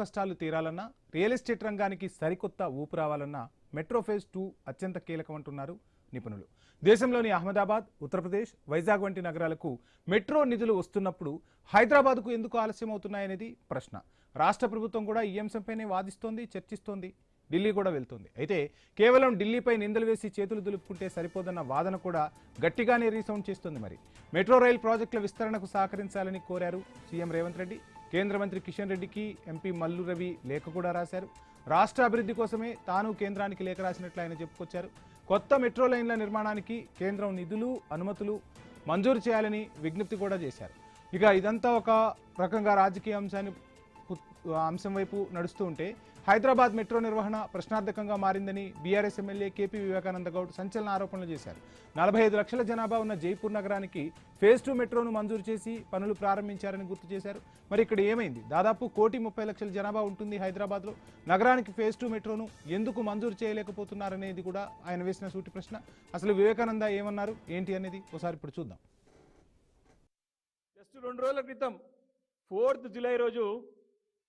కష్టాలు తీరాలన్నా, real estate రంగానికి సరికొత్త ఊపు రావాలన్నా మెట్రో ఫేజ్ 2 అత్యంత కీలకమంటున్నారు నిపుణులు. దేశంలోని అహ్మదాబాద్, ఉత్తరప్రదేశ్, వైజాగ్ వంటి నగరాలకు మెట్రో నిధులు వస్తున్నప్పుడు హైదరాబాద్కు ఎందుకు ఆలస్యం అవుతున్నాయనేది ప్రశ్న. రాష్ట్ర ప్రభుత్వం కూడా ఈ అంశంపైనే వాదిస్తోంది, చర్చిస్తోంది, ఢిల్లీ కూడా వెళ్తోంది. అయితే కేవలం ఢిల్లీపై నిందలు వేసి చేతులు దులుపుకుంటే సరిపోదన్న వాదన కూడా గట్టిగానే రీసౌండ్ చేస్తుంది. మరి మెట్రో రైల్ ప్రాజెక్టుల విస్తరణకు సహకరించాలని కోరారు సీఎం రేవంత్ రెడ్డి. కేంద్ర మంత్రి కిషన్ రెడ్డికి ఎంపీ మల్లు రవి లేఖ కూడా రాశారు. రాష్ట్ర అభివృద్ధి కోసమే తాను కేంద్రానికి లేఖ రాసినట్లు ఆయన చెప్పుకొచ్చారు. కొత్త మెట్రో లైన్ల నిర్మాణానికి కేంద్రం నిధులు, అనుమతులు మంజూరు చేయాలని విజ్ఞప్తి కూడా చేశారు. ఇక ఇదంతా ఒక రకంగా రాజకీయ అంశం వైపు నడుస్తూ ఉంటే హైదరాబాద్ మెట్రో నిర్వహణ ప్రశ్నార్థకంగా మారిందని BRS MLA KP Vivekananda Goud సంచలన ఆరోపణలు చేశారు. 45 లక్షల జనాభా ఉన్న జైపూర్ నగరానికి ఫేజ్ 2 మెట్రోను మంజూరు చేసి పనులు ప్రారంభించారని గుర్తు చేశారు. మరి ఇక్కడ ఏమైంది? దాదాపు 1,30,00,000 జనాభా ఉంటుంది హైదరాబాద్లో. నగరానికి ఫేజ్ 2 మెట్రోను ఎందుకు మంజూరు చేయలేకపోతున్నారనేది కూడా ఆయన వేసిన సూటి ప్రశ్న. అసలు వివేకానంద ఏమన్నారు, ఏంటి అనేది ఒకసారి ఇప్పుడు చూద్దాం. జస్ట్ 2 రోజుల క్రితం 4th జూలై రోజు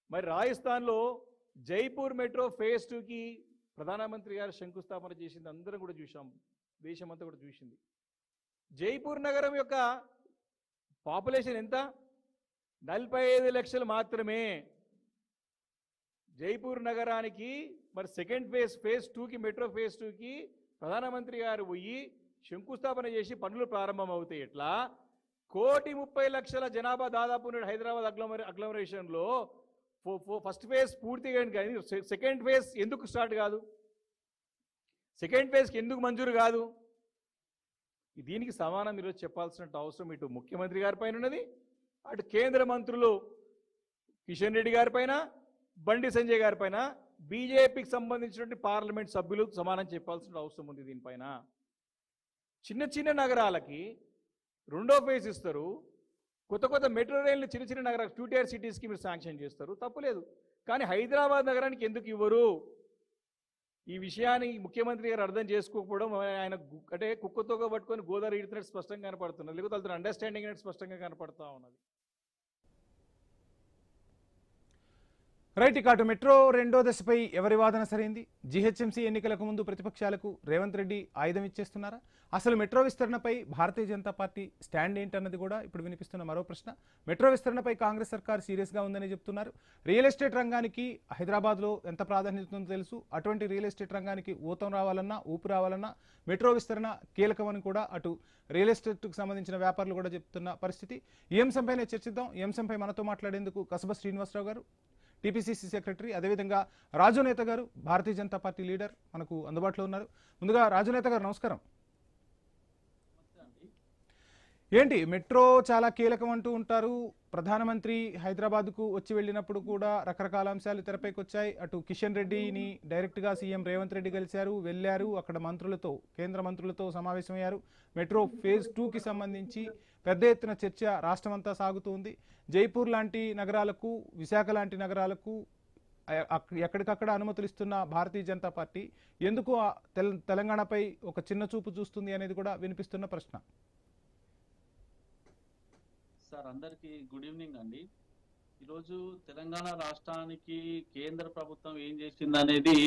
మరి రాజస్థాన్లో జైపూర్ మెట్రో ఫేజ్ 2కి ప్రధానమంత్రి గారు శంకుస్థాపన చేసింది అందరం కూడా చూసాం, దేశమంతా కూడా చూసింది. జైపూర్ నగరం యొక్క పాపులేషన్ ఎంత? 45 లక్షలు మాత్రమే. జైపూర్ నగరానికి మరి సెకండ్ ఫేజ్ 2కి మెట్రో ఫేజ్ 2కి ప్రధానమంత్రి గారు పోయి శంకుస్థాపన చేసి పనులు ప్రారంభం అవుతాయి. ఎట్లా 1,30,00,000 జనాభా దాదాపు హైదరాబాద్ అగ్లోమరేషన్లో ఫస్ట్ ఫేజ్ పూర్తిగా కానీ సెకండ్ ఫేజ్ ఎందుకు స్టార్ట్ కాదు? సెకండ్ ఫేజ్కి ఎందుకు మంజూరు కాదు? దీనికి సమానం ఈరోజు చెప్పాల్సిన అవసరం ఇటు ముఖ్యమంత్రి గారి పైన ఉన్నది, అటు కేంద్ర మంత్రులు కిషన్ రెడ్డి గారి పైన, బండి సంజయ్ గారి పైన, బీజేపీకి సంబంధించినటువంటి పార్లమెంట్ సభ్యులు సమానం చెప్పాల్సిన అవసరం ఉంది. దీనిపైన చిన్న చిన్న నగరాలకి 2వ ఫేజ్ ఇస్తారు, కొత్త మెట్రో రైళ్లు చిన్న చిన్న నగరాలు 2 tier సిటీస్కి మీరు శాంక్షన్ చేస్తారు, తప్పులేదు. కానీ హైదరాబాద్ నగరానికి ఎందుకు ఇవ్వరు? ఈ విషయాన్ని ముఖ్యమంత్రి గారు అర్థం చేసుకోకపోవడం, ఆయన అంటే కుక్కతోగా పట్టుకొని గోదావరి ఈడుతున్నట్టు స్పష్టంగా కనపడుతున్నది, లేకపోతే వాళ్ళతో అండర్స్టాండింగ్ అనేది స్పష్టంగా కనపడుతూ ఉన్నది. రైట్. ఇక అటు మెట్రో 2వ దశపై ఎవరి వాదన సరైంది? జీహెచ్ఎంసీ ఎన్నికలకు ముందు ప్రతిపక్షాలకు రేవంత్ రెడ్డి ఆయుధం ఇచ్చేస్తున్నారా? అసలు metro విస్తరణపై Bharatiya Janata party stand ఏంటన్నది కూడా ఇప్పుడు వినిపిస్తున్న మరో ప్రశ్న. మెట్రో విస్తరణపై కాంగ్రెస్ సర్కార్ సీరియస్గా ఉందని చెప్తున్నారు. రియల్ ఎస్టేట్ రంగానికి హైదరాబాద్లో ఎంత ప్రాధాన్యత ఉందో తెలుసు. అటువంటి రియల్ ఎస్టేట్ రంగానికి ఊతం రావాలన్నా, ఊపు రావాలన్నా మెట్రో విస్తరణ కీలకమని కూడా అటు రియల్ ఎస్టేట్కు సంబంధించిన వ్యాపారులు కూడా చెప్తున్న పరిస్థితి. ఈ అంశంపైనే చర్చిద్దాం. ఈ అంశంపై మనతో మాట్లాడేందుకు కసబ శ్రీనివాసరావు గారు, టీపీసీసీ సెక్రటరీ, అదేవిధంగా రాజు నేత గారు, భారతీయ జనతా పార్టీ లీడర్ మనకు అందుబాటులో ఉన్నారు. ముందుగా రాజు నేత గారు నమస్కారం. ఏంటి మెట్రో చాలా కీలకం అంటూ ఉంటారు. ప్రధానమంత్రి హైదరాబాద్కు వచ్చి వెళ్ళినప్పుడు కూడా రకరకాల అంశాలు తెరపైకి వచ్చాయి. అటు కిషన్ రెడ్డిని డైరెక్ట్గా సీఎం రేవంత్ రెడ్డి కలిశారు, వెళ్ళారు, అక్కడ మంత్రులతో, కేంద్ర మంత్రులతో సమావేశమయ్యారు. మెట్రో ఫేజ్ 2కి సంబంధించి పెద్ద ఎత్తున చర్చ రాష్ట్రమంతా సాగుతుంది. జైపూర్ లాంటి నగరాలకు, విశాఖ లాంటి నగరాలకు ఎక్కడికక్కడ అనుమతులు ఇస్తున్న భారతీయ జనతా పార్టీ ఎందుకు తెలంగాణపై ఒక చిన్న చూపు చూస్తుంది అనేది కూడా వినిపిస్తున్న ప్రశ్న. సార్, అందరికీ గుడ్ ఈవినింగ్ అండి. ఈరోజు తెలంగాణ రాష్ట్రానికి కేంద్ర ప్రభుత్వం ఏం చేసింది అనేది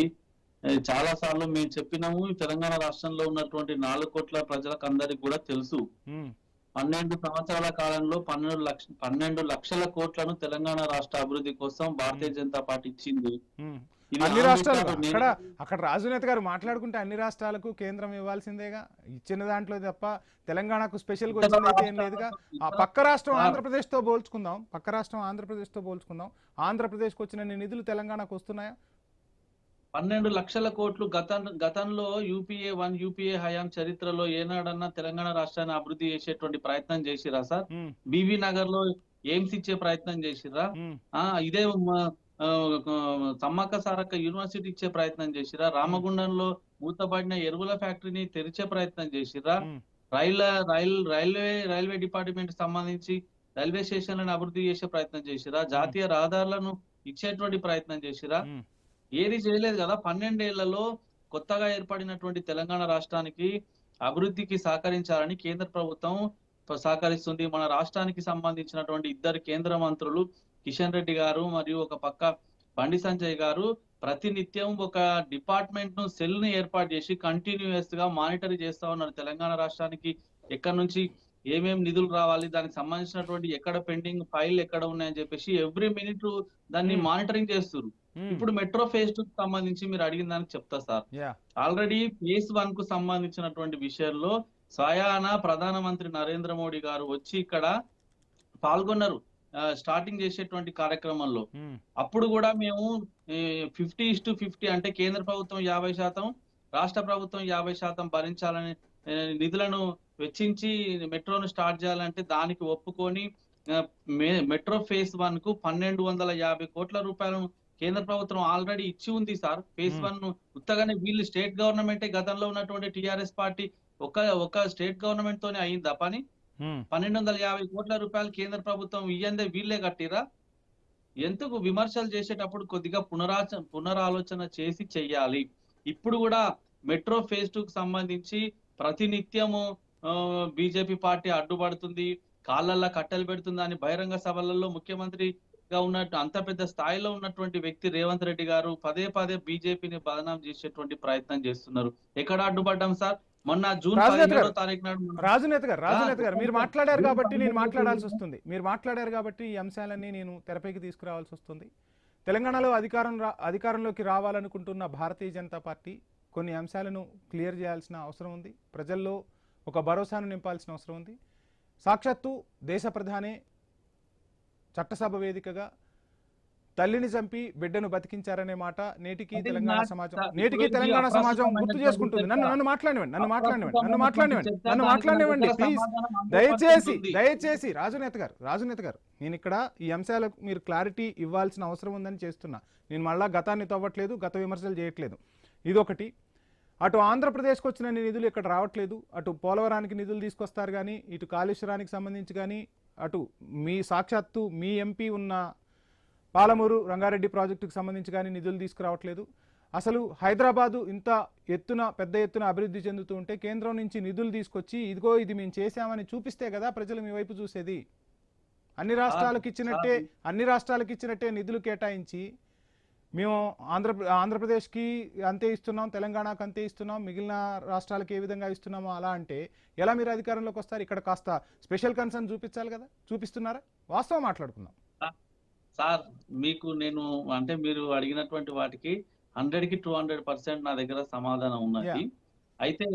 చాలా సార్లు మేము చెప్పినాము. తెలంగాణ రాష్ట్రంలో ఉన్నటువంటి 4 కోట్ల ప్రజలకు అందరికి కూడా తెలుసు. 12 సంవత్సరాల కాలంలో 12 లక్షల కోట్లను తెలంగాణ రాష్ట్ర అభివృద్ధి కోసం భారతీయ జనతా పార్టీ ఇచ్చింది. అన్ని రాష్ట్రాలు అక్కడ రాజునేత గారు మాట్లాడుకుంటే అన్ని రాష్ట్రాలకు కేంద్రం ఇవ్వాల్సిందేగా, ఇచ్చిన దాంట్లో తప్ప తెలంగాణకు స్పెషల్ గా వచ్చింది ఏం లేదుగా. ఆ పక్క రాష్ట్రం ఆంధ్రప్రదేశ్ తో పోల్చుకుందాం, ఆంధ్రప్రదేశ్కి వచ్చిన నిధులు తెలంగాణకు వస్తున్నాయా? 12 లక్షల కోట్లు గతంలో యూపీఏ 1 యూపీఏ హయాం చరిత్రలో ఏనాడన్నా తెలంగాణ రాష్ట్రాన్ని అభివృద్ధి చేసేటువంటి ప్రయత్నం చేసిరా సార్? బీవీ నగర్ లో ఎయిమ్స్ ఇచ్చే ప్రయత్నం చేసిరా? ఇదే సమ్మక్క సారక్క యూనివర్సిటీ ఇచ్చే ప్రయత్నం చేసిరా? రామగుండంలో మూతపడిన ఎరువుల ఫ్యాక్టరీని తెరిచే ప్రయత్నం చేసిరా? రైల్వే డిపార్ట్మెంట్ సంబంధించి రైల్వే స్టేషన్లను అభివృద్ధి చేసే ప్రయత్నం చేసిరా? జాతీయ రహదారులను ఇచ్చేటువంటి ప్రయత్నం చేసిరా? ఏది చేయలేదు కదా. 12 ఏళ్లలో కొత్తగా ఏర్పడినటువంటి తెలంగాణ రాష్ట్రానికి అభివృద్ధికి సహకరించాలని కేంద్ర ప్రభుత్వం సహకరిస్తుంది. మన రాష్ట్రానికి సంబంధించినటువంటి 2 కేంద్ర మంత్రులు కిషన్ రెడ్డి గారు మరియు ఒక పక్క బండి సంజయ్ గారు ప్రతినిత్యం ఒక డిపార్ట్మెంట్ ను సెల్ ను ఏర్పాటు చేసి కంటిన్యూస్ గా మానిటర్ చేస్తా ఉన్నారు. తెలంగాణ రాష్ట్రానికి ఎక్కడి నుంచి ఏమేం నిధులు రావాలి, దానికి సంబంధించినటువంటి ఎక్కడ పెండింగ్ ఫైల్ ఎక్కడ ఉన్నాయని చెప్పేసి ఎవ్రీ మినిట్ దాన్ని మానిటరింగ్ చేస్తున్నారు. ఇప్పుడు మెట్రో ఫేజ్ 2 కి సంబంధించి మీరు అడిగిన దానికి చెప్తా సార్. ఆల్రెడీ ఫేజ్ 1 కు సంబంధించినటువంటి విషయంలో స్వయాన ప్రధానమంత్రి నరేంద్ర మోడీ గారు వచ్చి ఇక్కడ పాల్గొన్నారు స్టార్టింగ్ చేసేటువంటి కార్యక్రమంలో. అప్పుడు కూడా మేము 50:50 అంటే కేంద్ర ప్రభుత్వం 50%, రాష్ట్ర ప్రభుత్వం 50% భరించాలని నిధులను వెచ్చించి మెట్రోను స్టార్ట్ చేయాలంటే దానికి ఒప్పుకొని మెట్రో ఫేజ్ 1 కు 1250 కోట్ల రూపాయలను కేంద్ర ప్రభుత్వం ఆల్రెడీ ఇచ్చి ఉంది సార్. ఫేజ్ 1 ఉత్తగానే వీళ్ళు స్టేట్ గవర్నమెంటే గతంలో ఉన్నటువంటి టిఆర్ఎస్ పార్టీ ఒక స్టేట్ గవర్నమెంట్ తోనే అయిందా పని? 1250 కోట్ల రూపాయలు కేంద్ర ప్రభుత్వం ఇయ్యందే వీళ్ళే కట్టిరా? ఎందుకు విమర్శలు చేసేటప్పుడు కొద్దిగా పునరాలోచన చేసి చెయ్యాలి. ఇప్పుడు కూడా మెట్రో ఫేజ్ 2 కు సంబంధించి ప్రతినిత్యము బీజేపీ పార్టీ అడ్డుపడుతుంది, కాళ్ళల్లో కట్టెలు పెడుతుంది అని బహిరంగ సభలలో ముఖ్యమంత్రిగా ఉన్నట్టు అంత పెద్ద స్థాయిలో ఉన్నటువంటి వ్యక్తి రేవంత్ రెడ్డి గారు పదే పదే బీజేపీని బదనాం చేసేటువంటి ప్రయత్నం చేస్తున్నారు. ఎక్కడ అడ్డుపడ్డాం సార్? మొన్న జూన్ 17వ తారీఖు నాడు రాజునేత గారు మీరు మాట్లాడారు కాబట్టి నేను మాట్లాడాల్సి వస్తుంది. మీరు మాట్లాడారు కాబట్టి ఈ అంశాలన్నీ నేను తెరపైకి తీసుకురావాల్సి వస్తుంది. తెలంగాణలో అధికారంలోకి రావాలనుకుంటున్న భారతీయ జనతా పార్టీ కొన్ని అంశాలను క్లియర్ చేయాల్సిన అవసరం ఉంది. ప్రజల్లో ఒక భరోసాను నింపాల్సిన అవసరం ఉంది. సాక్షాత్తు దేశ ప్రధానే చట్టసభ వేదికగా తల్లిని చంపి బిడ్డను బతికించారనే మాట నేటికి తెలంగాణ సమాజం గుర్తు చేసుకుంటుంది. నన్ను మాట్లాడనివ్వండి ప్లీజ్. దయచేసి రాజునేత గారు నేను ఇక్కడ ఈ అంశాలకు మీరు క్లారిటీ ఇవ్వాల్సిన అవసరం ఉందని చేస్తున్నా. నేను మళ్ళా గతాన్ని తవ్వట్లేదు, గత విమర్శలు చేయట్లేదు. ఇదొకటి. అటు ఆంధ్రప్రదేశ్కి వచ్చిన నిధులు ఇక్కడ రావట్లేదు. అటు పోలవరానికి నిధులు తీసుకొస్తారు కానీ, ఇటు కాళేశ్వరానికి సంబంధించి కానీ, అటు సాక్షాత్తు మీ ఎంపీ ఉన్న పాలమూరు రంగారెడ్డి ప్రాజెక్టుకు సంబంధించి కానీ నిధులు తీసుకురావట్లేదు. అసలు హైదరాబాదు ఇంత పెద్ద ఎత్తున అభివృద్ధి చెందుతూ ఉంటే కేంద్రం నుంచి నిధులు తీసుకొచ్చి ఇదిగో ఇది మేము చేశామని చూపిస్తే కదా ప్రజలు మీ వైపు చూసేది. అన్ని రాష్ట్రాలకు ఇచ్చినట్టే నిధులు కేటాయించి మేము ఆంధ్రప్రదేశ్కి అంతే ఇస్తున్నాం, తెలంగాణకు అంతే ఇస్తున్నాం, మిగిలిన రాష్ట్రాలకు ఏ విధంగా ఇస్తున్నామో అలా అంటే ఎలా మీరు అధికారంలోకి వస్తారు? ఇక్కడ కాస్త స్పెషల్ కన్సర్న్ చూపించాలి కదా. చూపిస్తున్నారా? వాస్తవం మాట్లాడుకుందాం సార్. మీకు నేను అంటే మీరు అడిగినటువంటి వాటికి 100కి 200% నా దగ్గర సమాధానం ఉన్నది. అయితే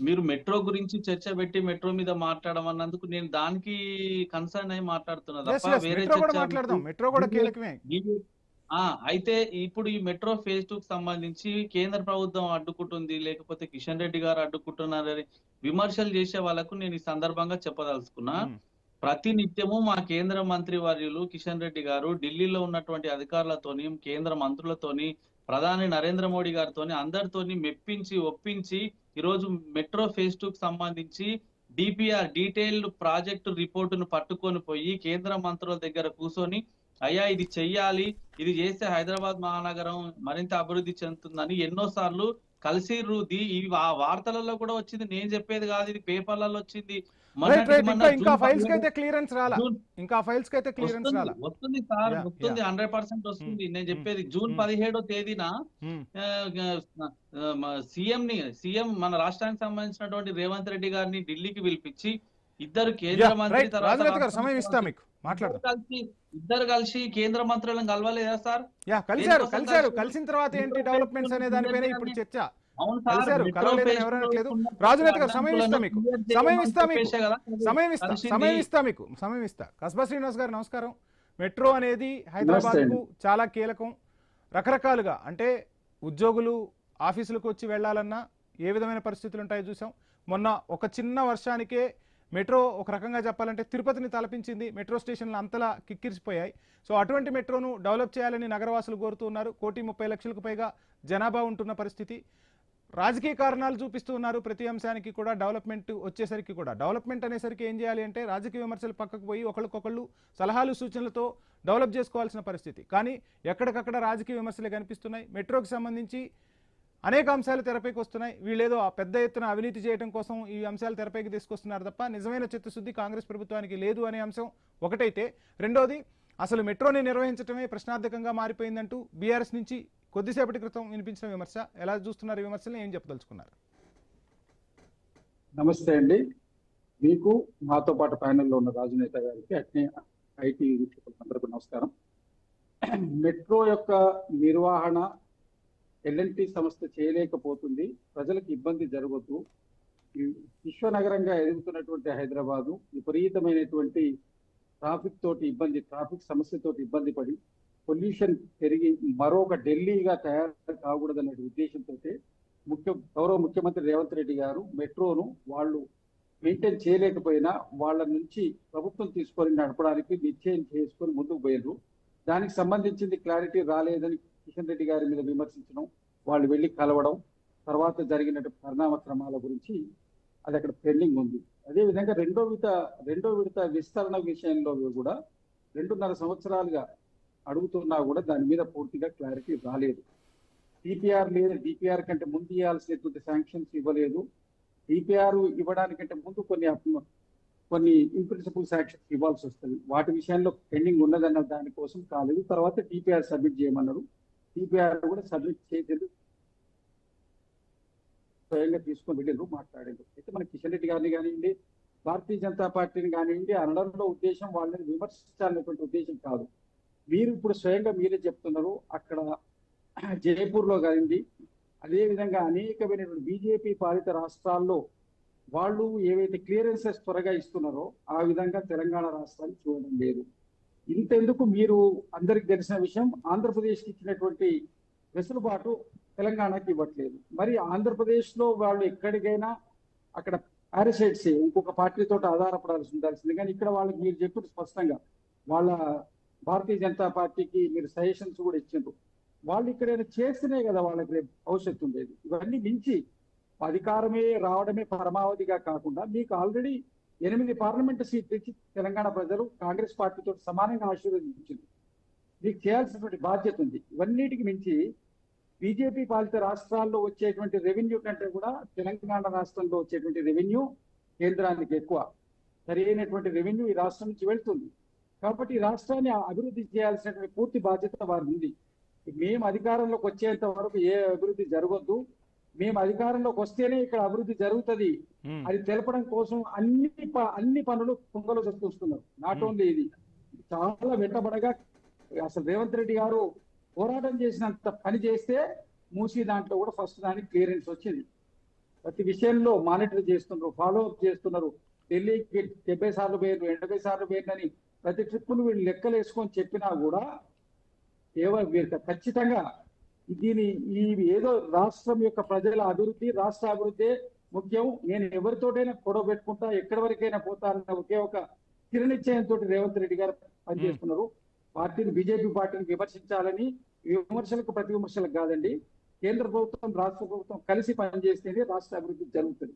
మీరు మెట్రో గురించి చర్చ పెట్టి మెట్రో మీద మాట్లాడడం అన్నందుకు నేను దానికి కన్సర్న్ అయి మాట్లాడుతున్నా తప్ప వేరే అయితే ఇప్పుడు ఈ మెట్రో ఫేజ్ 2 కి సంబంధించి కేంద్ర ప్రభుత్వం అడ్డుకుంటుంది, లేకపోతే కిషన్ రెడ్డి గారు అడ్డుకుంటున్నారని విమర్శలు చేసే వాళ్ళకు నేను ఈ సందర్భంగా చెప్పదలుచుకున్నా. ప్రతినిత్యము మా కేంద్ర మంత్రి వర్యులు కిషన్ రెడ్డి గారు ఢిల్లీలో ఉన్నటువంటి అధికారులతోని, కేంద్ర మంత్రులతోని, ప్రధాని నరేంద్ర మోడీ గారితోని అందరితోని మెప్పించి ఒప్పించి ఈరోజు మెట్రో ఫేజ్ 2 కి సంబంధించి డిపిఆర్ డీటెయిల్డ్ ప్రాజెక్టు రిపోర్టును పట్టుకొని పోయి కేంద్ర మంత్రుల దగ్గర కూర్చొని అయ్యా ఇది చెయ్యాలి, ఇది చేస్తే హైదరాబాద్ మహానగరం మరింత అభివృద్ధి చెందుతుందని ఎన్నోసార్లు కలిసి ఈ వార్తలలో కూడా వచ్చింది. నేను చెప్పేది కాదు, ఇది పేపర్లలో వచ్చింది. ఇంకా ఫైల్స్ కి అయితే క్లియరెన్స్ రాలా. వస్తుంది సార్, వస్తుంది 100% వస్తుంది. నేను చెప్పేది జూన్ 17వ తేదీన సీఎం మన రాష్ట్రానికి సంబంధించినటువంటి రేవంత్ రెడ్డి గారిని ఢిల్లీకి పిలిపించి ఇద్దరు కేంద్ర మంత్రి ఇద్దరు కలిసి కేంద్ర మంత్రులను కలవలేదా సార్? కలిసిన తర్వాత ఏంటి డెవలప్మెంట్స్ అనే దానిపైన ఇప్పుడు చర్చ. సమయం ఇస్తా. కస్బా శ్రీనివాస్ గారు నమస్కారం. మెట్రో అనేది హైదరాబాద్ కు చాలా కీలకం. రకరకాలుగా అంటే ఉద్యోగులు ఆఫీసులకు వచ్చి వెళ్లాలన్నా ఏ విధమైన పరిస్థితులు ఉంటాయో చూసాం. మొన్న ఒక చిన్న వర్షానికే మెట్రో ఒక రకంగా చెప్పాలంటే తిరుపతిని తలపించింది. మెట్రో స్టేషన్లు అంతలా కిక్కిరిసిపోయాయి. సో అటువంటి మెట్రోను డెవలప్ చేయాలని నగరవాసులు కోరుతున్నారు. 1,30,00,000కు పైగా జనాభా ఉంటున్న పరిస్థితి. రాజకీయ కారణాలు చూపిస్తూ ఉన్నారు. ప్రతి అంశానికి కూడా డెవలప్మెంట్ వచ్చేసరికి కూడా డెవలప్మెంట్ అనేసరికి ఏం చేయాలి అంటే రాజకీయ విమర్శలు పక్కకు పోయి ఒకళ్ళకొకళ్ళు సలహాలు సూచనలతో డెవలప్ చేసుకోవాల్సిన పరిస్థితి. కానీ ఎక్కడికక్కడ రాజకీయ విమర్శలే కనిపిస్తున్నాయి. మెట్రోకి సంబంధించి అనేక అంశాలు తెరపైకి వస్తున్నాయి. వీళ్ళేదో పెద్ద ఎత్తున అవినీతి చేయడం కోసం ఈ అంశాలు తెరపైకి తీసుకొస్తున్నారు తప్ప నిజమైన చిత్తశుద్ధి కాంగ్రెస్ ప్రభుత్వానికి లేదు అనే అంశం ఒకటైతే, రెండోది అసలు మెట్రోని నిర్వహించడమే ప్రశ్నార్థకంగా మారిపోయిందంటూ బీఆర్ఎస్ నుంచి కొద్దిసేపటి క్రితం వినిపించిన విమర్శ. ఎలా చూస్తున్నారు విమర్శలను, ఏం చెప్పదలుచుకున్నారు? నమస్తే అండి. మీకు మాతో పాటు ప్యానెల్లో ఉన్న రాజనేత గారికి అట్నే ఐటీ వీక్షకులందరికీ నమస్కారం. మెట్రో యొక్క నిర్వహణ ఎల్ఎన్టీ సంస్థ చేయలేకపోతుంది, ప్రజలకు ఇబ్బంది జరగొద్దు. విశ్వనగరంగా ఎదుగుతున్నటువంటి హైదరాబాదు విపరీతమైనటువంటి ట్రాఫిక్ తోటి ఇబ్బంది, ట్రాఫిక్ సమస్యతోటి ఇబ్బంది పడి పొల్యూషన్ పెరిగి మరొక ఢిల్లీగా తయారు కాకూడదనే ఉద్దేశంతో గౌరవ ముఖ్యమంత్రి రేవంత్ రెడ్డి గారు మెట్రోను వాళ్ళు మెయింటైన్ చేయలేకపోయినా వాళ్ళ నుంచి ప్రభుత్వం తీసుకొని నడపడానికి నిశ్చయం చేసుకొని ముందుకు పోయారు. దానికి సంబంధించింది క్లారిటీ రాలేదని కిషన్ రెడ్డి గారి మీద విమర్శించడం, వాళ్ళు వెళ్ళి కలవడం, తర్వాత జరిగినటువంటి పరిణామ క్రమాల గురించి అది అక్కడ పెండింగ్ ఉంది. అదేవిధంగా రెండో విడత విస్తరణ విషయంలో కూడా 2.5 సంవత్సరాలుగా అడుగుతున్నా కూడా దాని మీద పూర్తిగా క్లారిటీ రాలేదు. డిపిఆర్ లేదు, డిపిఆర్ కంటే ముందు ఇవ్వాల్సినటువంటి శాంక్షన్స్ ఇవ్వలేదు. డిపిఆర్ ఇవ్వడానికంటే ముందు కొన్ని ఇన్ ప్రిన్సిపల్ శాంక్షన్స్ ఇవ్వాల్సి వస్తుంది. వాటి విషయంలో పెండింగ్ ఉన్నదన్న దానికోసం కాలేదు. తర్వాత డిపిఆర్ సబ్మిట్ చేయమన్నారు. డిపిఆర్ కూడా సబ్మిట్ చేయలేదు, స్వయంగా తీసుకొని వెళ్ళారు, మాట్లాడారు. అయితే మన కిషన్ రెడ్డి గారిని కానివ్వండి, భారతీయ జనతా పార్టీని కానివ్వండి, అనడంలో ఉద్దేశం వాళ్ళని విమర్శించాలనేటువంటి ఉద్దేశం కాదు. మీరు ఇప్పుడు స్వయంగా మీరే చెప్తున్నారు, అక్కడ జైపూర్లో కానివ్వండి, అదేవిధంగా అనేకమైనటువంటి బీజేపీ పాలిత రాష్ట్రాల్లో వాళ్ళు ఏవైతే క్లియరెన్సెస్ త్వరగా ఇస్తున్నారో ఆ విధంగా తెలంగాణ రాష్ట్రాన్ని చూడడం లేదు. ఇంతెందుకు, మీరు అందరికి తెలిసిన విషయం, ఆంధ్రప్రదేశ్కి ఇచ్చినటువంటి వెసులుబాటు తెలంగాణకి ఇవ్వట్లేదు. మరి ఆంధ్రప్రదేశ్లో వాళ్ళు ఎక్కడికైనా అక్కడ పారసైట్స్ ఇంకొక పార్టీతో ఆధారపడాల్సి ఉండాల్సింది. కానీ ఇక్కడ వాళ్ళకి మీరు చెప్పారు స్పష్టంగా, వాళ్ళ భారతీయ జనతా పార్టీకి మీరు సజెషన్స్ కూడా ఇచ్చిండ్రు. వాళ్ళు ఇక్కడైనా చేస్తేనే కదా వాళ్ళకి రేపు భవిష్యత్తు ఉండేది. ఇవన్నీ మించి అధికారమే రావడమే పరమావధిగా కాకుండా మీకు ఆల్రెడీ 8 పార్లమెంటు సీట్లు ఇచ్చి తెలంగాణ ప్రజలు కాంగ్రెస్ పార్టీతో సమానంగా ఆశీర్వదించింది. మీకు చేయాల్సినటువంటి బాధ్యత ఉంది. ఇవన్నిటికి మించి బీజేపీ పాలిత రాష్ట్రాల్లో వచ్చేటువంటి రెవెన్యూ కంటే కూడా తెలంగాణ రాష్ట్రంలో వచ్చేటువంటి రెవెన్యూ కేంద్రానికి ఎక్కువ. సరైనటువంటి రెవెన్యూ ఈ రాష్ట్రం నుంచి వెళ్తుంది. కాబట్టి ఈ రాష్ట్రాన్ని అభివృద్ధి చేయాల్సినటువంటి పూర్తి బాధ్యత వారి ఉంది. మేము అధికారంలోకి వచ్చేంత వరకు ఏ అభివృద్ధి జరగొద్దు, మేము అధికారంలోకి వస్తేనే ఇక్కడ అభివృద్ధి జరుగుతుంది అది తెలపడం కోసం అన్ని పనులు కుంగలో చూస్తున్నారు. నాట్ ఓన్లీ ఇది, చాలా వెంటబడగా అసలు రేవంత్ రెడ్డి గారు పోరాటం చేసినంత పని చేస్తే మూసి దాంట్లో కూడా ఫస్ట్ దానికి క్లియరెన్స్ వచ్చింది. ప్రతి విషయంలో మానిటర్ చేస్తున్నారు, ఫాలో అప్ చేస్తున్నారు. ఢిల్లీకి 70 సార్లు పోయారు, 80 సార్లు పోయిందని ప్రతి ట్రిప్పును వీళ్ళు లెక్కలు వేసుకొని చెప్పినా కూడా వీరు ఖచ్చితంగా ఈ ఏదో రాష్ట్రం యొక్క ప్రజల అభివృద్ధి, రాష్ట్ర అభివృద్ధి ముఖ్యం, నేను ఎవరితోటైనా గొడవ పెట్టుకుంటా, ఎక్కడి వరకైనా పోతారన్న ఒకే ఒక స్థిర నిశ్చయంతో రేవంత్ రెడ్డి గారు పనిచేస్తున్నారు. పార్టీని, బీజేపీ పార్టీని విమర్శించాలని, విమర్శలకు ప్రతి విమర్శలకు కాదండి, కేంద్ర ప్రభుత్వం రాష్ట్ర ప్రభుత్వం కలిసి పనిచేస్తేనే రాష్ట్ర అభివృద్ధి జరుగుతుంది.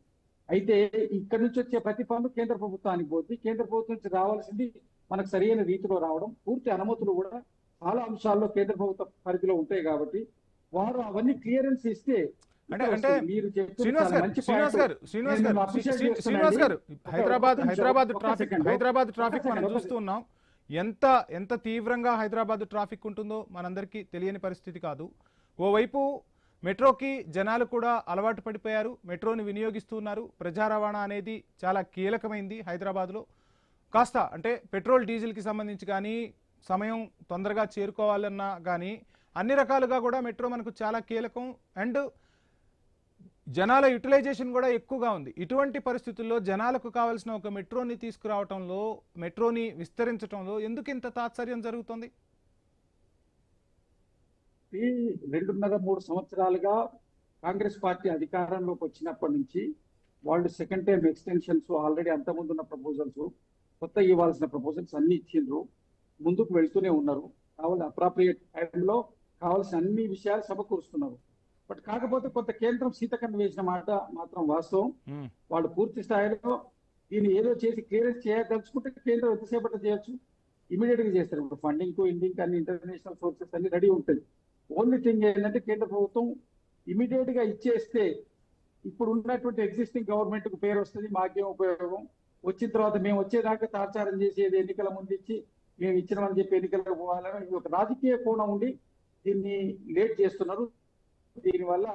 అయితే ఇక్కడ నుంచి వచ్చే ప్రతి పనులు కేంద్ర ప్రభుత్వానికి పోతుంది. కేంద్ర ప్రభుత్వం నుంచి రావాల్సింది మనకు సరైన రీతిలో రావడం, పూర్తి అనుమతులు కూడా చాలా అంశాల్లో కేంద్ర ప్రభుత్వ పరిధిలో ఉంటాయి. కాబట్టి వారు అవన్నీ క్లియరెన్స్ ఇస్తే మీరు శ్రీనివాస్ గారు హైదరాబాద్ ట్రాఫిక్ మనం చూస్తున్నాం. ఎంత తీవ్రంగా హైదరాబాద్ ట్రాఫిక్ ఉంటుందో మనందరికీ తెలియని పరిస్థితి కాదు. ఓవైపు మెట్రోకి జనాలు కూడా అలవాటు పడిపోయారు, మెట్రోని వినియోగిస్తున్నారు. ప్రజా రవాణా అనేది చాలా కీలకమైంది హైదరాబాద్లో. కాస్త అంటే పెట్రోల్ డీజిల్కి సంబంధించి కానీ, సమయం తొందరగా చేరుకోవాలన్నా కానీ అన్ని రకాలుగా కూడా మెట్రో మనకు చాలా కీలకం. అండ్ జనాల యూటిలైజేషన్ కూడా ఎక్కువగా ఉంది. ఇటువంటి పరిస్థితుల్లో జనాలకు కావాల్సిన ఒక మెట్రోని తీసుకురావటంలో, మెట్రోని విస్తరించడంలో ఎందుకు ఇంత తాత్సర్యం జరుగుతుంది? ఈ 2.5-3 సంవత్సరాలుగా కాంగ్రెస్ పార్టీ అధికారంలోకి వచ్చినప్పటి నుంచి వాళ్ళు సెకండ్ టైం ఎక్స్టెన్షన్స్, ఆల్రెడీ అంతకుముందు ఉన్న ప్రపోజల్స్, కొత్త ఇవ్వాల్సిన ప్రపోజల్స్ అన్ని ఇచ్చిండ్రు, ముందుకు వెళ్తూనే ఉన్నారు. కావాలి అప్రాప్రియేట్ టైంలో కావాల్సిన అన్ని విషయాలు సమకూరుస్తున్నారు. బట్ కాకపోతే కొంత కేంద్రం సీతకన్ను వేసిన మాట మాత్రం వాస్తవం. వాళ్ళు పూర్తి స్థాయిలో దీన్ని ఏదో చేసి క్లియరెన్స్ చేయదలుచుకుంటే కేంద్రం ఎంతసేపట్లో చేయొచ్చు, ఇమీడియట్ గా చేస్తారు. ఇప్పుడు ఫండింగ్ కు, ఇండింగ్ అన్ని ఇంటర్నేషనల్ సోర్సెస్ అన్ని రెడీ ఉంటుంది. ఓన్లీ థింగ్ ఏంటంటే కేంద్ర ప్రభుత్వం ఇమీడియట్ గా ఇచ్చేస్తే ఇప్పుడు ఉన్నటువంటి ఎగ్జిస్టింగ్ గవర్నమెంట్ కు పేరు వస్తుంది, మాకేం ఉపయోగం, వచ్చిన తర్వాత మేము వచ్చేదాకా తార్చారం చేసేది ఎన్నికల ముందు ఇచ్చి మేము ఇచ్చినామని చెప్పి ఎన్నికలకు పోవాలని ఇది ఒక రాజకీయ కోణం ఉండి దీన్ని లేట్ చేస్తున్నారు. దీనివల్ల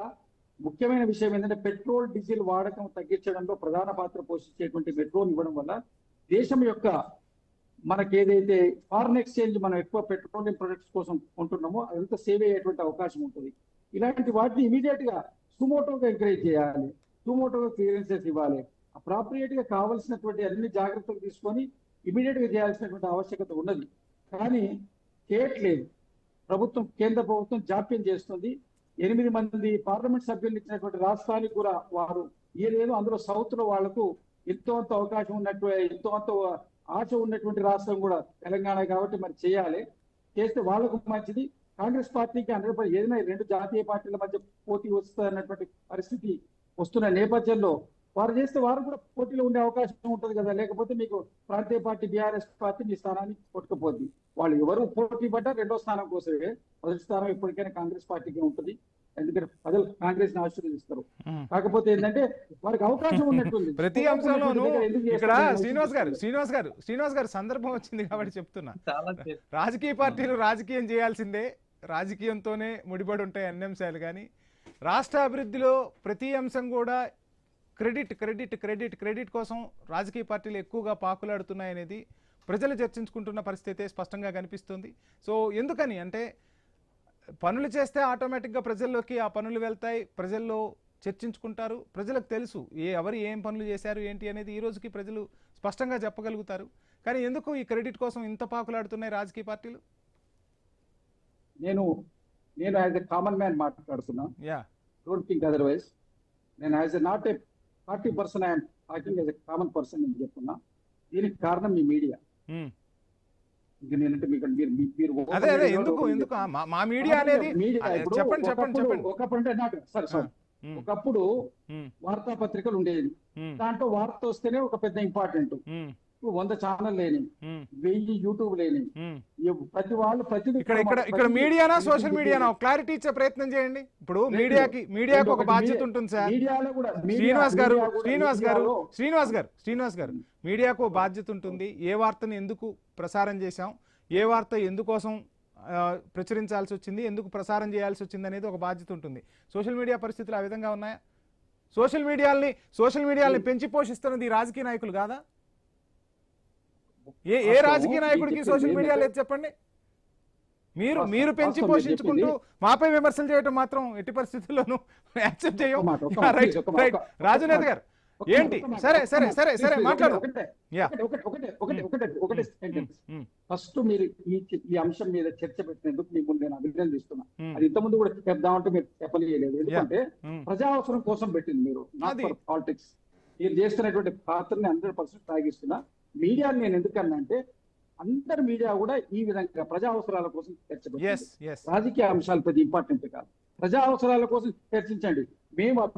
ముఖ్యమైన విషయం ఏంటంటే పెట్రోల్ డీజిల్ వాడకం తగ్గించడంలో ప్రధాన పాత్ర పోషించేటువంటి మెట్రోని ఇవ్వడం వల్ల దేశం యొక్క మనకి ఏదైతే ఫారిన్ ఎక్స్చేంజ్ మనం ఎక్కువ పెట్రోలియం ప్రొడక్ట్స్ కోసం కొంటున్నామో అదంతా సేవ్ అయ్యేటువంటి అవకాశం ఉంటుంది. ఇలాంటి వాటిని ఇమీడియట్ గా సుమోటోగా ఎంకరేజ్ చేయాలి, సుమోటోగా క్లియరెన్సెస్ ఇవ్వాలి, అప్రాప్రియేట్ గా కావాల్సినటువంటి అన్ని జాగ్రత్తలు తీసుకొని ఇమీడియట్ గా చేయాల్సినటువంటి ఆవశ్యకత ఉన్నది. కానీ చేయట్లేదు. కేంద్ర ప్రభుత్వం జాప్యం చేస్తుంది. 8 మంది పార్లమెంట్ సభ్యులు ఇచ్చినటువంటి రాష్ట్రానికి కూడా వారు ఏదేదో అందులో సౌత్ లో వాళ్లకు ఎంతో అంత అవకాశం ఉన్నట్టు ఎంతో అంత ఆశ ఉన్నటువంటి రాష్ట్రం కూడా తెలంగాణ కాబట్టి మరి చేయాలి. చేస్తే వాళ్ళకు మంచిది. కాంగ్రెస్ పార్టీకి 100% ఏదైనా 2 జాతీయ పార్టీల మధ్య పోటీ వస్తుందన్నటువంటి పరిస్థితి వస్తున్న నేపథ్యంలో వారు చేస్తే వారు కూడా పోటీలో ఉండే అవకాశం ఉంటుంది కదా. లేకపోతే మీకు ప్రాంతీయ పార్టీ బీఆర్ఎస్ పార్టీ మీ స్థానాన్ని కొట్టుకుపోద్ది. వాళ్ళు ఎవరు పోటీ పడ్డా 2వ స్థానం కోసమే. మొదటి స్థానం ఎప్పటికైనా కాంగ్రెస్ పార్టీకి ఉంటుంది. ఎందుకంటే ప్రజలు కాంగ్రెస్ ని ఆశీర్వదిస్తారు. కాకపోతే ఏంటంటే వారికి అవకాశం ఉన్నట్టుంది ప్రతి అంశంలోనూ ఇక్కడ శ్రీనివాస్ గారు సందర్భం వచ్చింది కాబట్టి చెప్తున్నా. రాజకీయ పార్టీలు రాజకీయం చేయాల్సిందే, రాజకీయంతోనే ముడిపడి ఉంటాయి అన్ని అంశాలు. కానీ రాష్ట్ర అభివృద్ధిలో ప్రతి అంశం కూడా క్రెడిట్ కోసం రాజకీయ పార్టీలు ఎక్కువగా పాకులాడుతున్నాయనేది ప్రజలు చర్చించుకుంటున్న పరిస్థితి స్పష్టంగా కనిపిస్తుంది. సో ఎందుకని అంటే పనులు చేస్తే ఆటోమేటిక్గా ప్రజల్లోకి ఆ పనులు వెళ్తాయి, ప్రజల్లో చర్చించుకుంటారు, ప్రజలకు తెలుసు ఎవరు ఏం పనులు చేశారు ఏంటి అనేది ఈ రోజుకి ప్రజలు స్పష్టంగా చెప్పగలుగుతారు. కానీ ఎందుకు ఈ క్రెడిట్ కోసం ఇంత పాకులాడుతున్నాయి రాజకీయ పార్టీలు? నేను యాజ్ ఎ కామన్ మ్యాన్ మాట్లాడుతున్నా. Don't think otherwise. నేను as a not a party person I'm talking as a common person నేను చెప్తున్నా. దీనికి కారణం మీ మీడియా. ఒకప్పుడు వార్తాపత్రికలు ఉండేది. దాంట్లో వార్త వస్తేనే ఒక పెద్ద ఇంపార్టెంట్. 100 ఛానల్ లేని, 1000 యూట్యూబ్ లేని, ప్రతి వాళ్ళు ఇక్కడ మీడియానా సోషల్ మీడియానా క్లారిటీ ఇచ్చే ప్రయత్నం చేయండి. ఇప్పుడు మీడియాకి ఒక బాధ్యత ఉంటుంది సార్. మీడియాలో కూడా శ్రీనివాస్ గారు మీడియాకు ఒక బాధ్యత ఉంటుంది. ఏ వార్తను ఎందుకు ప్రసారం చేశాం, ఏ వార్త ఎందుకోసం ప్రచురించాల్సి వచ్చింది, ఎందుకు ప్రసారం చేయాల్సి వచ్చింది అనేది ఒక బాధ్యత ఉంటుంది. సోషల్ మీడియా పరిస్థితులు ఆ విధంగా ఉన్నాయా? సోషల్ మీడియాల్ని పెంచి పోషిస్తున్నది రాజకీయ నాయకులు కాదా? ఏ రాజకీయ నాయకుడికి సోషల్ మీడియా లేదు చెప్పండి? మీరు పెంచి పోషించుకుంటూ మాపై విమర్శలు చేయడం మాత్రం ఎట్టి పరిస్థితుల్లోనూ యాక్సెప్ట్ చేయం. రాజునేత గారు ఏంటి? సరే మాట్లాడు. ఫస్ట్ మీరు ఈ అంశం మీద చర్చ పెట్టినందుకు మిమ్మల్ని నేను అభినందిస్తున్నా. అది ఇంతకుముందు కూడా చెప్దామంటే మీరు చెప్పలేదు. ఎందుకంటే ప్రజా అవసరం కోసం పెట్టింది మీరు, నాట్ ఫర్ పాలిటిక్స్. మీరు చేస్తున్నటువంటి పాత్రని 100% తాగిస్తున్నా. మీడియాని నేను ఎందుకన్నా అంటే అందరు మీడియా కూడా ఈ విధంగా ప్రజా అవసరాల కోసం చర్చ, రాజకీయ అంశాలు పెద్ద ఇంపార్టెంట్ కాదు. ప్రజా అవసరాల కోసం చర్చించండి.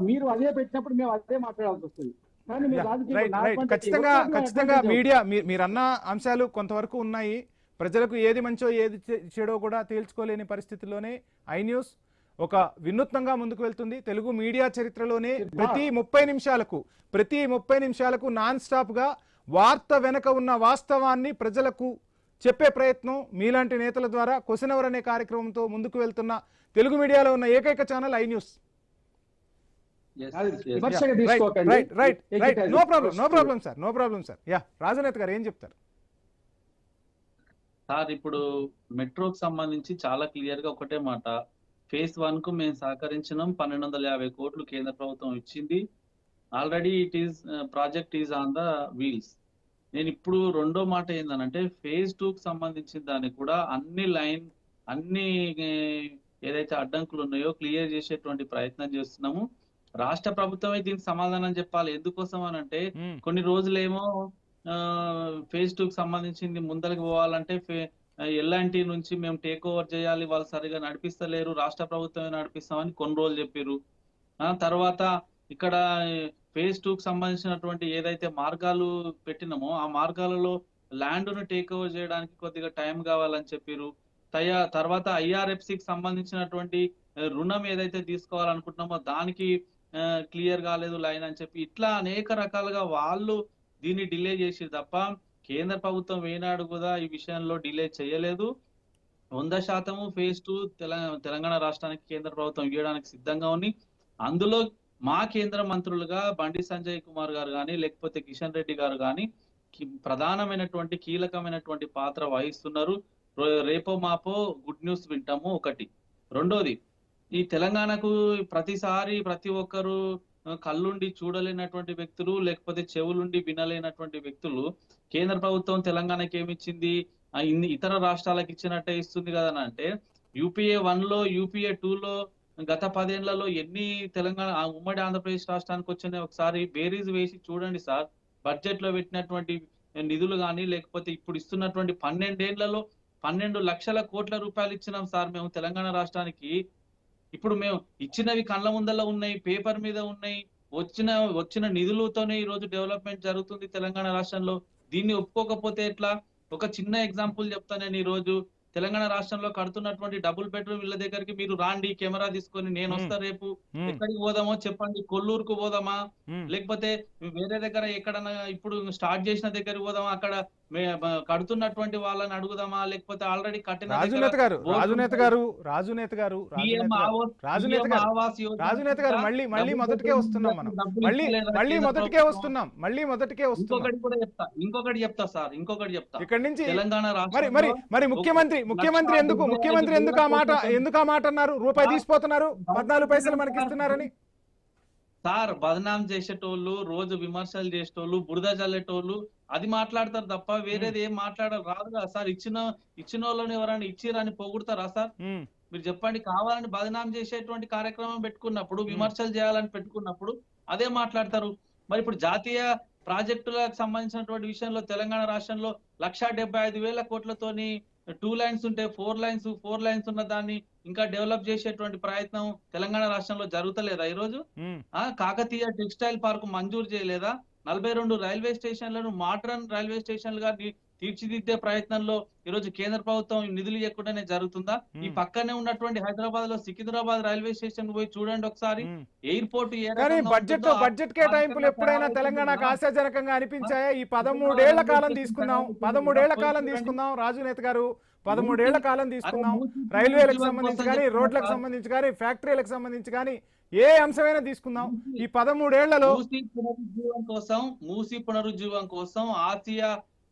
మీరు అదే పెట్టినప్పుడు మేము అదే మాట్లాడాల్సి వస్తుంది. కానీ ఖచ్చితంగా మీడియా మీరన్న అంశాలు కొంతవరకు ఉన్నాయి. ప్రజలకు ఏది మంచో ఏది చెడో కూడా తేల్చుకోలేని పరిస్థితుల్లోనే ఐ న్యూస్ ఒక వినూత్నంగా ముందుకు వెళ్తుంది. తెలుగు మీడియా చరిత్రలోనే ప్రతి 30 నిమిషాలకు నాన్ స్టాప్ గా వార్త వెనక ఉన్న వాస్తవాన్ని ప్రజలకు చెప్పే ప్రయత్నం మీలాంటి నేతల ద్వారా క్వశ్చన్ అవర్ అనే కార్యక్రమంతో ముందుకు వెళ్తున్న తెలుగు మీడియాలో ఉన్న ఏకైక channel I News. No problem sir. రాజనేత గారు ఏం చెప్తారు సార్? ఇప్పుడు మెట్రోకి సంబంధించి చాలా క్లియర్ గా ఒకటే మాట, ఫేజ్ 1 కు మేము సహకరించినాం. 1250 కోట్లు కేంద్ర ప్రభుత్వం ఇచ్చింది. Already project is on the wheels. నేను ఇప్పుడు రెండో మాట ఏందనంటే ఫేజ్ 2 కు సంబంధించిన దానికి కూడా అన్ని ఏదైతే అడ్డంకులు ఉన్నాయో క్లియర్ చేసేటువంటి ప్రయత్నం చేస్తున్నాము. రాష్ట్ర ప్రభుత్వమే దీనికి సమాధానం చెప్పాలి. ఎందుకోసం అనంటే కొన్ని రోజులేమో ఫేజ్ 2 కు సంబంధించింది ముందరికి పోవాలంటే ఎల్ఎన్టీ నుంచి మేము టేక్ ఓవర్ చేయాలి, వాళ్ళు సరిగా నడిపిస్తలేరు, రాష్ట్ర ప్రభుత్వమే నడిపిస్తామని కొన్ని రోజులు చెప్పారు. తర్వాత ఇక్కడ ఫేజ్ 2 కు సంబంధించినటువంటి ఏదైతే మార్గాలు పెట్టినామో ఆ మార్గాలలో ల్యాండ్ ను టేక్ ఓవర్ చేయడానికి కొద్దిగా టైం కావాలని చెప్పారు. తర్వాత ఐఆర్ఎఫ్సికి సంబంధించినటువంటి రుణం ఏదైతే తీసుకోవాలనుకుంటున్నామో దానికి క్లియర్ కాలేదు లైన్ అని చెప్పి ఇట్లా అనేక రకాలుగా వాళ్ళు దీన్ని డిలే చేసి తప్ప కేంద్ర ప్రభుత్వం ఏనాడు కూడా ఈ విషయంలో డిలే చేయలేదు. 100% ఫేజ్ 2 తెలంగాణ రాష్ట్రానికి కేంద్ర ప్రభుత్వం ఇవ్వడానికి సిద్ధంగా ఉంది. అందులో మా కేంద్ర మంత్రులుగా బండి సంజయ్ కుమార్ గారు కానీ లేకపోతే కిషన్ రెడ్డి గారు కానీ ప్రధానమైనటువంటి కీలకమైనటువంటి పాత్ర వహిస్తున్నారు. రేపో మాపో గుడ్ న్యూస్ వింటాము. ఒకటి. రెండోది, ఈ తెలంగాణకు ప్రతిసారి ప్రతి ఒక్కరు కళ్ళుండి చూడలేనటువంటి వ్యక్తులు లేకపోతే చెవులుండి వినలేనటువంటి వ్యక్తులు కేంద్ర ప్రభుత్వం తెలంగాణకి ఏమిచ్చింది, ఇతర రాష్ట్రాలకు ఇచ్చినట్టే ఇస్తుంది కదా అంటే, యూపీఏ 1లో యూపీఏ 2లో గత 10 ఏళ్లలో ఎన్ని తెలంగాణ ఉమ్మడి ఆంధ్రప్రదేశ్ రాష్ట్రానికి వచ్చినాయి ఒకసారి బేరీజ్ వేసి చూడండి సార్. బడ్జెట్ లో పెట్టినటువంటి నిధులు కానీ లేకపోతే ఇప్పుడు ఇస్తున్నటువంటి 12 ఏళ్లలో 12 లక్షల కోట్ల రూపాయలు ఇచ్చినాం సార్ మేము తెలంగాణ రాష్ట్రానికి. ఇప్పుడు మేము ఇచ్చినవి కళ్ళ ముందల ఉన్నాయి, పేపర్ మీద ఉన్నాయి. వచ్చిన నిధులతోనే ఈ రోజు డెవలప్మెంట్ జరుగుతుంది తెలంగాణ రాష్ట్రంలో. దీన్ని ఒప్పుకోకపోతే ఎట్లా? ఒక చిన్న ఎగ్జాంపుల్ చెప్తా నేను. ఈ రోజు తెలంగాణ రాష్ట్రంలో కడుతున్నటువంటి డబుల్ బెడ్రూమ్ ఇళ్ళ దగ్గరికి మీరు రాండి, కెమెరా తీసుకొని, నేను వస్తా రేపు. ఎక్కడికి పోదామో చెప్పండి. కొల్లూరుకు పోదామా, లేకపోతే వేరే దగ్గర ఎక్కడన్నా ఇప్పుడు స్టార్ట్ చేసిన దగ్గరికి పోదామా, అక్కడ కడుతున్నటువంటి వాళ్ళని అడుగుదామా, లేకపోతే ఆల్రెడీ కట్టిన రాజునేత గారు మళ్ళీ మొదటికే వస్తున్నాం మనం. మళ్ళీ మొదటికే వస్తున్నాం. ఇంకొకటి చెప్తా సార్, ఇక్కడి నుంచి తెలంగాణ మరి ముఖ్యమంత్రి ఎందుకు ఆ మాట అన్నారు? రూపాయి తీసిపోతున్నారు, 14 పైసలు మనకి ఇస్తున్నారని. సార్, బదనాం చేసేటోళ్ళు, రోజు విమర్శలు చేసేటోళ్ళు, బురద చల్లేటోళ్ళు అది మాట్లాడతారు తప్ప వేరేది ఏం మాట్లాడాలి రాదు కదా సార్. ఇచ్చిన వాళ్ళని ఎవరైనా ఇచ్చిరని పొగుడతారా సార్? మీరు చెప్పండి. కావాలని బదనాం చేసేటువంటి కార్యక్రమం పెట్టుకున్నప్పుడు, విమర్శలు చేయాలని పెట్టుకున్నప్పుడు అదే మాట్లాడతారు. మరి ఇప్పుడు జాతీయ ప్రాజెక్టులకు సంబంధించినటువంటి విషయంలో తెలంగాణ రాష్ట్రంలో 1,75,000 కోట్లతోని 2 లైన్స్ ఉంటే 4 లైన్స్ ఉన్న దాన్ని ఇంకా డెవలప్ చేసేటువంటి ప్రయత్నం తెలంగాణ రాష్ట్రంలో జరుగుతలేదా ఈరోజు? కాకతీయ టెక్స్టైల్ పార్క్ మంజూరు చేయలేదా? 42 రైల్వే స్టేషన్లను మోడర్న్ రైల్వే స్టేషన్లుగా తీర్చిదిద్దే ప్రయత్నంలో ఈరోజు కేంద్ర ప్రభుత్వం నిధులు ఇవ్వకుండానే జరుగుతుందా? ఈ పక్కనే ఉన్నటువంటి హైదరాబాద్ లో సికింద్రాబాద్ రైల్వే స్టేషన్ పోయి చూడండి ఒకసారి. ఎయిర్పోర్ట్ బడ్జెట్ కేటాయింపులు ఎప్పుడైనా తెలంగాణకు ఆశాజనకంగా అనిపించాయా? ఈ 13 ఏళ్ల కాలం తీసుకుందాం రాజునేత గారు, 13 ఏళ్ల కాలం తీసుకుందాం. రైల్వేలకు సంబంధించి కానీ, రోడ్లకు సంబంధించి కానీ, ఫ్యాక్టరీలకు సంబంధించి కానీ, ఏ అంశమైనా తీసుకుందాం. ఈ 13 ఏళ్లలో మూసీ పునరుజ్జీవం కోసం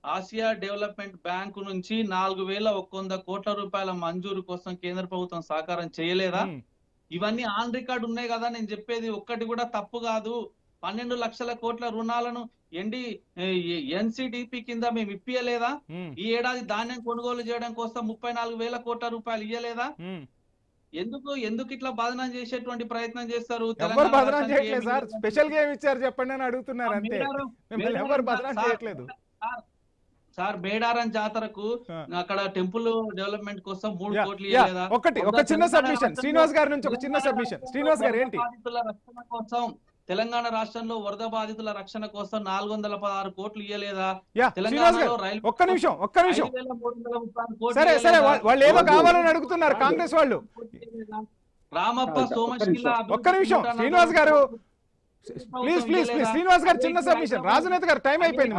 ఆసియా డెవలప్మెంట్ బ్యాంకు నుంచి 4,100 కోట్ల రూపాయల మంజూరు కోసం కేంద్ర ప్రభుత్వం సహకారం చేయలేదా? ఇవన్నీ ఆన్ రికార్డ్ ఉన్నాయి కదా. నేను చెప్పేది ఒక్కటి కూడా తప్పు కాదు. 12 లక్షల కోట్ల రుణాలను ఎన్సిడిపి కింద మేము ఇప్పియలేదా? ఈ ఏడాది ధాన్యం కొనుగోలు చేయడం కోసం 34,000 కోట్ల రూపాయలు ఇయ్యలేదా? ఎందుకు ఇట్లా బదనాం చేసేటువంటి ప్రయత్నం చేస్తారు? స్పెషల్ గా ఏమి ఇచ్చారు చెప్పండి అని అడుగుతున్నారు అంతే. సార్, మేడారం జాతరకు అక్కడ టెంపుల్ డెవలప్మెంట్ కోసం 3 కోట్లు ఒక చిన్న సబ్మిషన్ శ్రీనివాస్ గారి నుంచి, ఒక చిన్న సబ్మిషన్. శ్రీనివాస్ గారు ఏంటి? రక్షణ కోసం తెలంగాణ రాష్ట్రంలో వరద బాధితుల రక్షణ కోసం 416 కోట్లు ఇయ్యలేదా? ఒక్క నిమిషం సరే వాళ్ళు ఏదో కావాలని అడుగుతున్నారు కాంగ్రెస్ వాళ్ళు. రామప్ప సోమశిల ఒక్క నిమిషం శ్రీనివాస్ గారు, ప్లీజ్ శ్రీనివాస్ గారు చిన్న సబ్మిషన్. రాజునేత గారు టైం అయిపోయింది.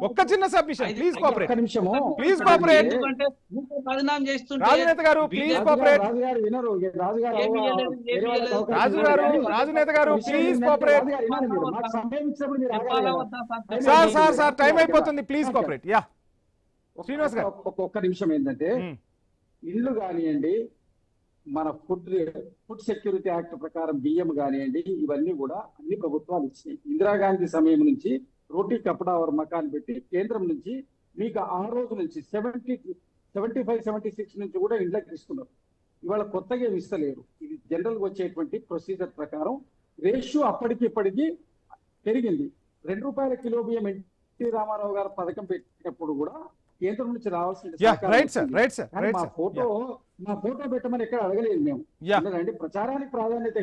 ఒక్క చిన్న సబ్మిషన్, ప్లీజ్ కోఆపరేట్. రాజునేత గారు ప్లీజ్ కోఆపరేట్. రాజునేత గారు ప్లీజ్ కోఆపరేట్. సార్ టైం అయిపోతుంది, ప్లీజ్ కోఆపరేట్. యా శ్రీనివాస్ గారు ఒక్క నిమిషం. ఏంటంటే ఇల్లు కానివ్వండి, మన ఫుడ్ సెక్యూరిటీ యాక్ట్ ప్రకారం బియ్యం కానివ్వండి, ఇవన్నీ కూడా అన్ని ప్రభుత్వాలు ఇచ్చినాయి. ఇందిరాగాంధీ సమయం నుంచి రోటీ కపడా और మకాన్ పెట్టి కేంద్రం నుంచి మీకు ఆ రోజు నుంచి 75-76 నుంచి కూడా ఇండ్లకి ఇస్తున్నారు. ఇవాళ కొత్తగా ఏమి ఇస్తలేరు. ఇది జనరల్ గా వచ్చేటువంటి ప్రొసీజర్ ప్రకారం రేషియో అప్పటికి ఇప్పటికి పెరిగింది. 2 రూపాయల కిలో బియ్యం ఎన్టీ రామారావు గారు పథకం పెట్టినప్పుడు కూడా కేంద్రం నుంచి రావాల్సిన మా ఫోటో పెట్టమని ఎక్కడ అడగలేదు మేము. ప్రచారానికి ప్రాధాన్యత.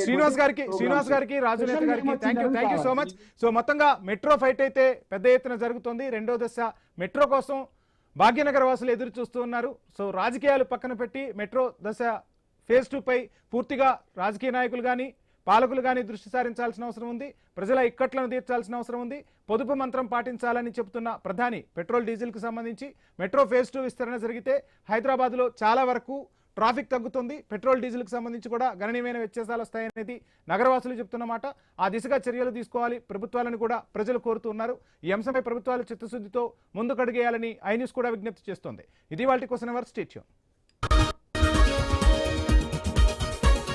శ్రీనివాస్ గారికి రాజునేత గారికి thank you so much. So మొత్తంగా మెట్రో ఫైట్ అయితే పెద్ద ఎత్తున జరుగుతుంది. 2వ దశ మెట్రో కోసం భాగ్యనగర వాసులు ఎదురు చూస్తూ ఉన్నారు. సో రాజకీయాలు పక్కన పెట్టి మెట్రో దశ ఫేజ్ 2 పై పూర్తిగా రాజకీయ నాయకులు కానీ, పాలకులు కానీ దృష్టి సారించాల్సిన అవసరం ఉంది. ప్రజల ఇక్కట్లను తీర్చాల్సిన అవసరం ఉంది. పొదుపు మంత్రం పాటించాలని చెబుతున్న ప్రధాని పెట్రోల్ డీజిల్కు సంబంధించి మెట్రో ఫేజ్ 2 విస్తరణ జరిగితే హైదరాబాద్లో చాలా వరకు ట్రాఫిక్ తగ్గుతుంది. పెట్రోల్ డీజిల్కి సంబంధించి కూడా గణనీయమైన వ్యత్యాసాలు వస్తాయనేది నగరవాసులు చెప్తున్నమాట. ఆ దిశగా చర్యలు తీసుకోవాలి ప్రభుత్వాలను కూడా ప్రజలు కోరుతున్నారు. ఈ అంశంపై ప్రభుత్వాలు చిత్తశుద్ధితో ముందుకడుగేయాలని ఐ న్యూస్ కూడా విజ్ఞప్తి చేస్తోంది. ఇది వాల్టి క్వశ్చన్ అవర్. Stay tune.